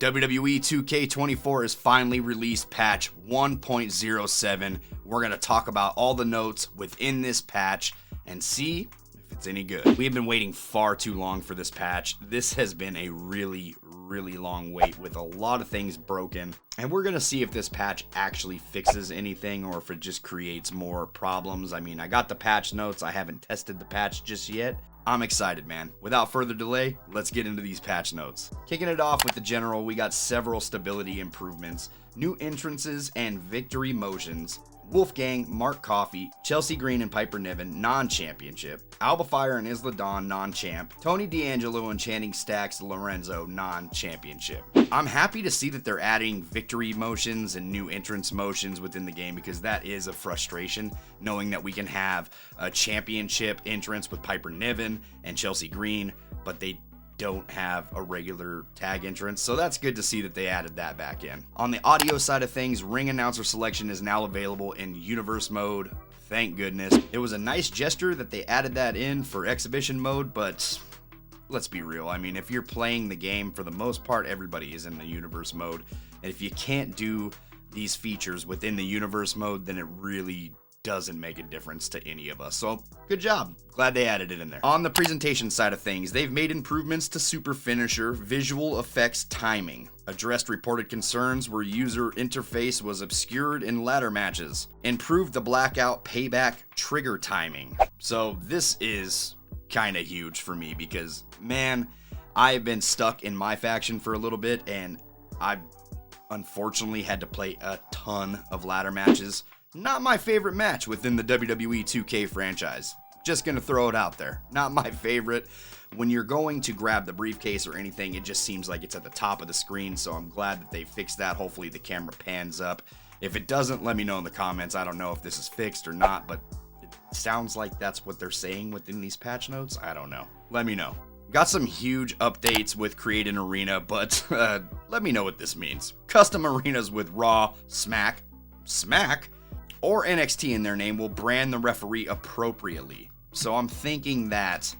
WWE 2K24 has finally released patch 1.07. We're going to talk about all the notes within this patch and see if it's any good. We have been waiting far too long for this patch. This has been a really long wait with a lot of things broken. And we're going to see if this patch actually fixes anything or if it just creates more problems. I mean, I got the patch notes. I haven't tested the patch just yet. I'm excited, man. Without further delay, let's get into these patch notes. Kicking it off with the general, we got several stability improvements, new entrances and victory motions. Wolfgang, Mark Coffey, Chelsea Green and Piper Niven, non-championship. Alba Fire and Isla Dawn, non-champ. Tony D'Angelo and Channing Stacks Lorenzo, non-championship. I'm happy to see that they're adding victory motions and new entrance motions within the game because that is a frustration, knowing that we can have a championship entrance with Piper Niven and Chelsea Green, but they don't have a regular tag entrance, so that's good to see that they added that back in. On the audio side of things, ring announcer selection is now available in universe mode. Thank goodness. It was a nice gesture that they added that in for exhibition mode, but let's be real. I mean, if you're playing the game, for the most part, everybody is in the universe mode, and if you can't do these features within the universe mode, then it really doesn't make a difference to any of us. So good job. Glad they added it in there. On the presentation side of things, they've made improvements to super finisher, visual effects timing, addressed reported concerns where user interface was obscured in ladder matches, improved the blackout payback trigger timing. So this is kind of huge for me because, man, I've been stuck in my faction for a little bit and I've unfortunately had to play a ton of ladder matches. Not my favorite match within the WWE 2K franchise. Just gonna throw it out there. Not my favorite. When you're going to grab the briefcase or anything, it just seems like it's at the top of the screen, so I'm glad that they fixed that. Hopefully the camera pans up. If it doesn't, let me know in the comments. I don't know if this is fixed or not, but it sounds like that's what they're saying within these patch notes. I don't know. Let me know. Got some huge updates with Create an Arena, but let me know what this means. Custom arenas with Raw, Smack, or NXT in their name will brand the referee appropriately. So I'm thinking that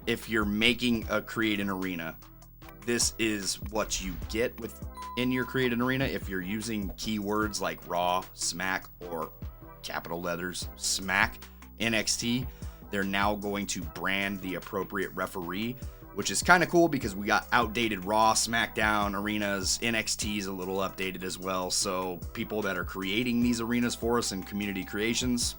if you're making a Create an Arena, this is what you get within your Create an Arena. If you're using keywords like Raw, Smack, or capital letters Smack NXT, they're now going to brand the appropriate referee, which is kind of cool because we got outdated Raw, SmackDown arenas. NXT is a little updated as well. So people that are creating these arenas for us in community creations,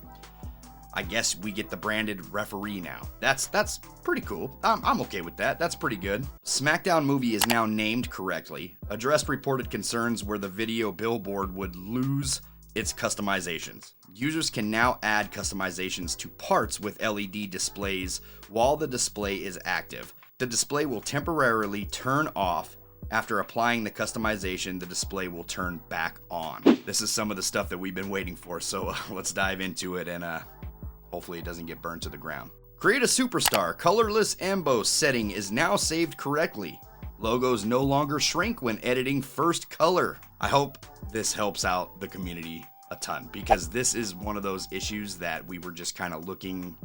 I guess we get the branded referee now. That's pretty cool. I'm okay with that. That's pretty good. SmackDown movie is now named correctly. Addressed reported concerns where the video billboard would lose its customizations. Users can now add customizations to parts with LED displays while the display is active. The display will temporarily turn off. After applying the customization, the display will turn back on. This is some of the stuff that we've been waiting for, so let's dive into it and hopefully it doesn't get burned to the ground. Create a superstar. Colorless emboss setting is now saved correctly. Logos no longer shrink when editing first color. I hope this helps out the community a ton because this is one of those issues that we were just kind of looking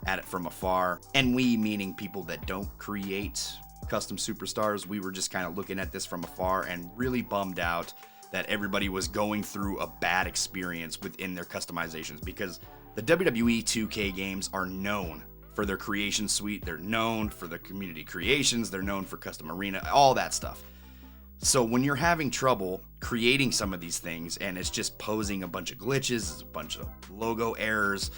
at it from afar, and we meaning people that don't create custom superstars, we were just kind of looking at this from afar and really bummed out that everybody was going through a bad experience within their customizations because the WWE 2K games are known for their creation suite, they're known for their community creations, they're known for custom arena, all that stuff. So when you're having trouble creating some of these things and it's just posing a bunch of glitches, it's a bunch of logo errors,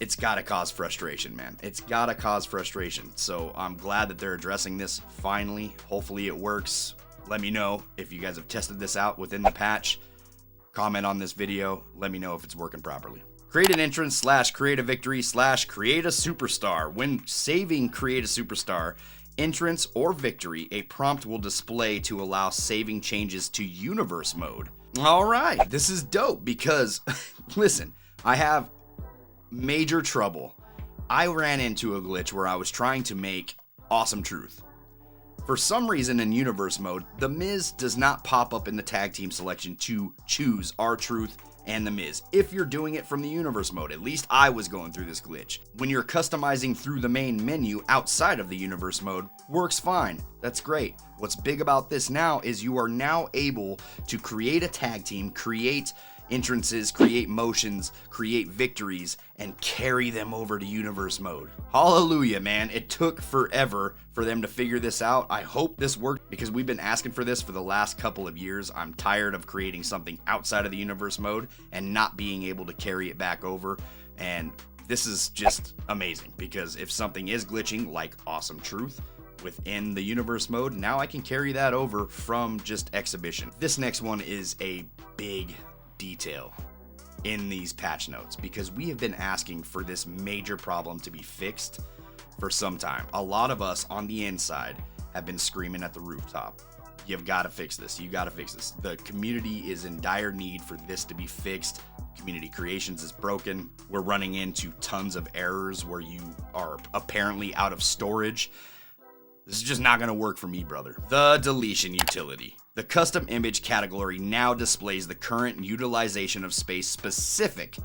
it's gotta cause frustration, man. It's gotta cause frustration. So I'm glad that they're addressing this finally. Hopefully it works. Let me know if you guys have tested this out within the patch. Comment on this video. Let me know if it's working properly. Create an entrance / create a victory / create a superstar. When saving create a superstar, entrance, or victory, a prompt will display to allow saving changes to universe mode. All right, this is dope because, listen, I have major trouble. I ran into a glitch where I was trying to make Awesome Truth. For some reason in universe mode, The Miz does not pop up in the tag team selection to choose R-Truth and The Miz. If you're doing it from the universe mode, at least I was going through this glitch. When you're customizing through the main menu outside of the universe mode, works fine. That's great. What's big about this now is you are now able to create a tag team, create entrances, create motions, create victories, and carry them over to universe mode. Hallelujah, man. It took forever for them to figure this out. I hope this worked because we've been asking for this for the last couple of years. I'm tired of creating something outside of the universe mode and not being able to carry it back over. And this is just amazing because if something is glitching, like Awesome Truth, within the universe mode, now I can carry that over from just exhibition. This next one is a big detail in these patch notes because we have been asking for this major problem to be fixed for some time. A lot of us on the inside have been screaming at the rooftop, you've got to fix this, you got to fix this. The community is in dire need for this to be fixed. Community creations is broken. We're running into tons of errors where you are apparently out of storage. This is just not going to work for me, brother. The deletion utility. The custom image category now displays the current utilization of space specific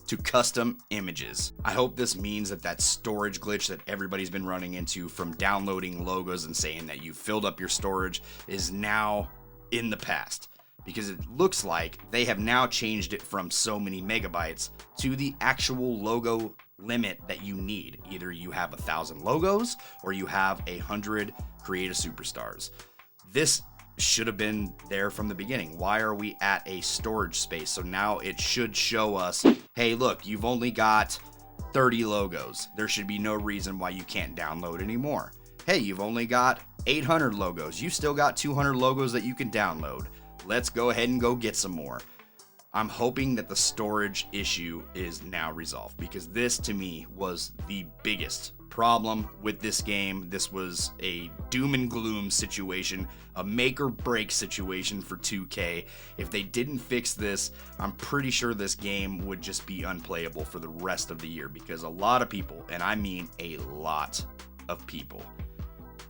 to custom images. I hope this means that storage glitch that everybody's been running into from downloading logos and saying that you filled up your storage is now in the past, because it looks like they have now changed it from so many megabytes to the actual logo limit that you need. Either you have 1,000 logos or you have 100 creative superstars. This should have been there from the beginning. Why are we at a storage space? So now it should show us, hey, look, you've only got 30 logos. There should be no reason why you can't download anymore. Hey, you've only got 800 logos. You still got 200 logos that you can download. Let's go ahead and go get some more. I'm hoping that the storage issue is now resolved because this to me was the biggest problem with this game. This was a doom and gloom situation, a make or break situation for 2K. If they didn't fix this, I'm pretty sure this game would just be unplayable for the rest of the year because a lot of people, and I mean a lot of people,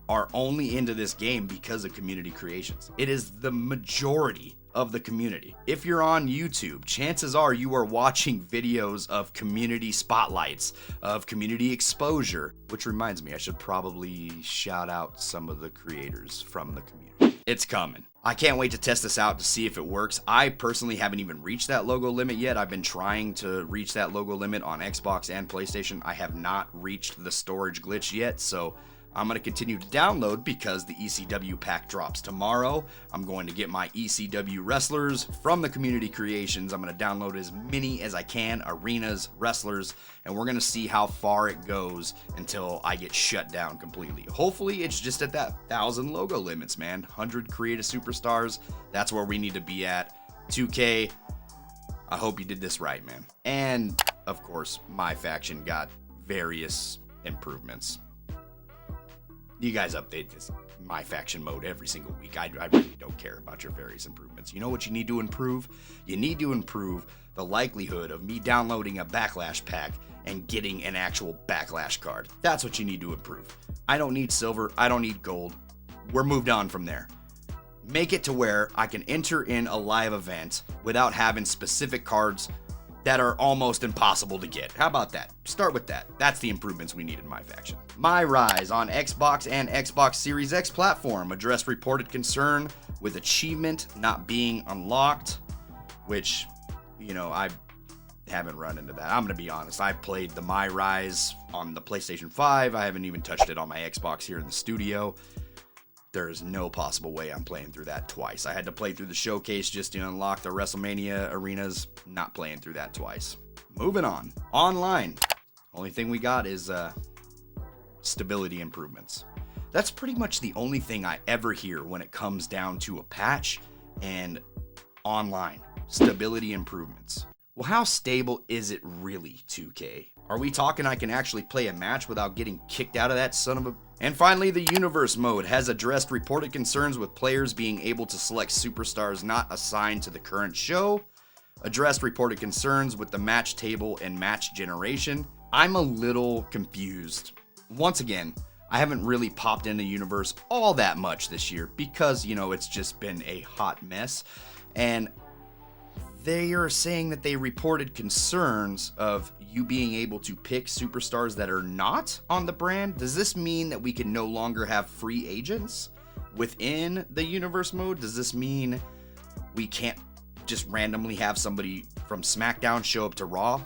are only into this game because of community creations. It is the majority of the community. If you're on YouTube, chances are you are watching videos of community spotlights, of community exposure, which reminds me, I should probably shout out some of the creators from the community. It's coming. I can't wait to test this out to see if it works. I personally haven't even reached that logo limit yet. I've been trying to reach that logo limit on Xbox and PlayStation. I have not reached the storage glitch yet, so I'm going to continue to download because the ECW pack drops tomorrow. I'm going to get my ECW wrestlers from the community creations. I'm going to download as many as I can, arenas, wrestlers, and we're going to see how far it goes until I get shut down completely. Hopefully it's just at that 1,000 logo limits, man. 100 creative superstars. That's where we need to be at. 2K, I hope you did this right, man. And, of course, my faction got various improvements. You guys update this My Faction mode every single week. I really don't care about your various improvements. You know what you need to improve? You need to improve the likelihood of me downloading a Backlash pack and getting an actual Backlash card. That's what you need to improve. I don't need silver. I don't need gold. We're moved on from there. Make it to where I can enter in a live event without having specific cards that are almost impossible to get. How about that? Start with that. That's the improvements we need in My Faction. My Rise on Xbox and Xbox Series X platform addressed reported concern with achievement not being unlocked, which, you know, I haven't run into that. I'm going to be honest. I played the My Rise on the PlayStation 5. I haven't even touched it on my Xbox here in the studio. There is no possible way I'm playing through that twice. I had to play through the showcase just to unlock the WrestleMania arenas. Not playing through that twice. Moving on. Online. Only thing we got is stability improvements. That's pretty much the only thing I ever hear when it comes down to a patch and online. Stability improvements. Well, how stable is it really, 2K? Are we talking I can actually play a match without getting kicked out of that son of a... And finally, the Universe mode has addressed reported concerns with players being able to select superstars not assigned to the current show, addressed reported concerns with the match table and match generation. I'm a little confused. Once again, I haven't really popped into Universe all that much this year because, you know, it's just been a hot mess. And they are saying that they reported concerns of you being able to pick superstars that are not on the brand. Does this mean that we can no longer have free agents within the universe mode? Does this mean we can't just randomly have somebody from SmackDown show up to Raw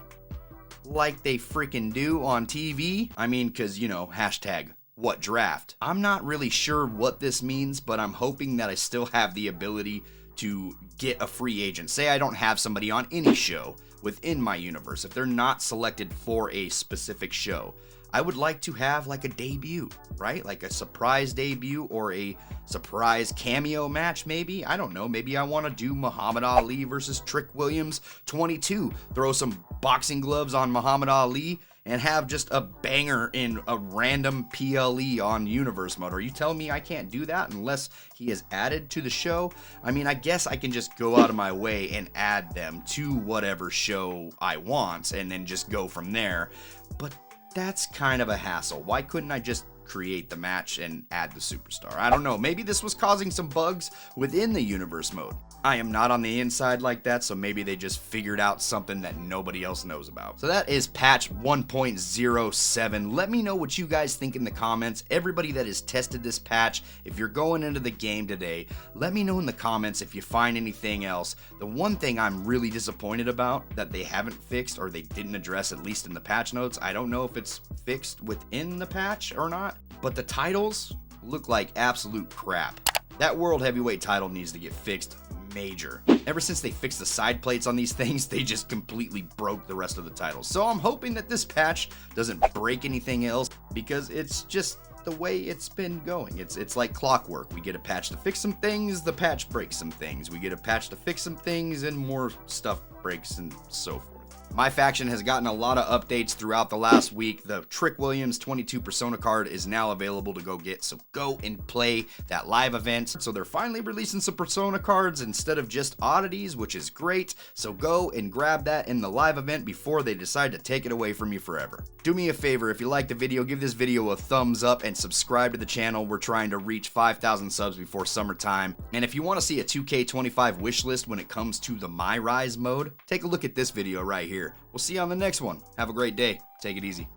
like they freaking do on TV? I mean, because, you know, hashtag what draft. I'm not really sure what this means, but I'm hoping that I still have the ability to get a free agent. Say I don't have somebody on any show within my universe. If they're not selected for a specific show, I would like to have like a debut, right? Like a surprise debut or a surprise cameo match maybe. I don't know. Maybe I want to do Muhammad Ali versus Trick Williams 22. Throw some boxing gloves on Muhammad Ali and have just a banger in a random PLE on universe mode. Are you telling me I can't do that unless he is added to the show? I mean, I guess I can just go out of my way and add them to whatever show I want and then just go from there. But that's kind of a hassle. Why couldn't I just create the match and add the superstar? I don't know. Maybe this was causing some bugs within the universe mode. I am not on the inside like that, so maybe they just figured out something that nobody else knows about. So that is patch 1.07. Let me know what you guys think in the comments. Everybody that has tested this patch, if you're going into the game today, let me know in the comments if you find anything else. The one thing I'm really disappointed about that they haven't fixed or they didn't address, at least in the patch notes, I don't know if it's fixed within the patch or not, but the titles look like absolute crap. That World Heavyweight title needs to get fixed major. Ever since they fixed the side plates on these things, they just completely broke the rest of the titles. So I'm hoping that this patch doesn't break anything else, because it's just the way it's been going. It's like clockwork. We get a patch to fix some things, the patch breaks some things. We get a patch to fix some things, and more stuff breaks, and so forth. My faction has gotten a lot of updates throughout the last week. The Trick Williams 22 Persona card is now available to go get, so go and play that live event. So they're finally releasing some Persona cards instead of just oddities, which is great. So go and grab that in the live event before they decide to take it away from you forever. Do me a favor, if you liked the video, give this video a thumbs up and subscribe to the channel. We're trying to reach 5,000 subs before summertime. And if you want to see a 2K25 wish list when it comes to the My Rise mode, take a look at this video right here. We'll see you on the next one. Have a great day. Take it easy.